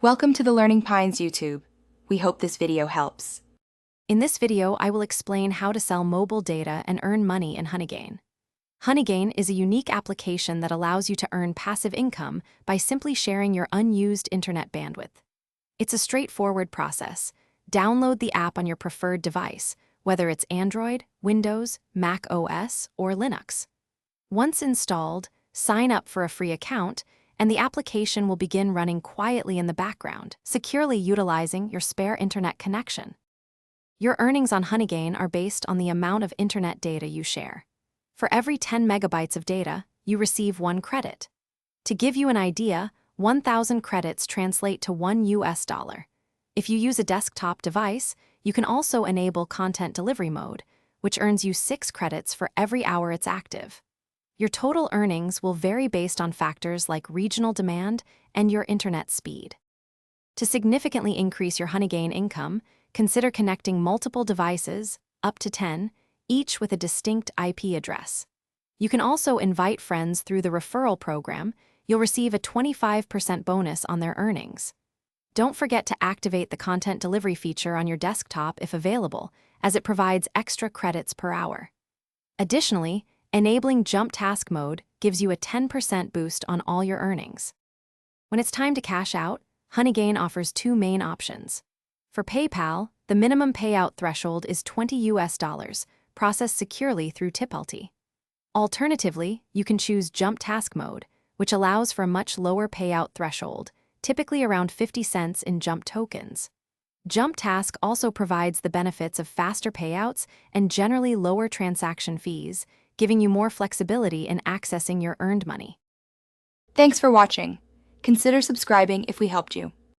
Welcome to the Learning Pines YouTube. We hope this video helps. In this video, I will explain how to sell mobile data and earn money in HoneyGain. HoneyGain is a unique application that allows you to earn passive income by simply sharing your unused internet bandwidth. It's a straightforward process. Download the app on your preferred device, whether it's Android, Windows, Mac OS, or Linux. Once installed, sign up for a free account, and the application will begin running quietly in the background, securely utilizing your spare internet connection. Your earnings on HoneyGain are based on the amount of internet data you share. For every 10 megabytes of data, you receive 1 credit. To give you an idea, 1,000 credits translate to $1. If you use a desktop device, you can also enable content delivery mode, which earns you 6 credits for every hour it's active. Your total earnings will vary based on factors like regional demand and your internet speed. To significantly increase your HoneyGain income, consider connecting multiple devices, up to 10, each with a distinct IP address. You can also invite friends through the referral program. You'll receive a 25% bonus on their earnings. Don't forget to activate the content delivery feature on your desktop if available, as it provides extra credits per hour. Additionally, enabling jump task mode gives you a 10% boost on all your earnings. When it's time to cash out, HoneyGain offers 2 main options. For PayPal, the minimum payout threshold is $20, processed securely through Tipalti. Alternatively, you can choose jump task mode, which allows for a much lower payout threshold, typically around 50 cents in jump tokens. Jump Task also provides the benefits of faster payouts and generally lower transaction fees, giving you more flexibility in accessing your earned money. Thanks for watching. Consider subscribing if we helped you.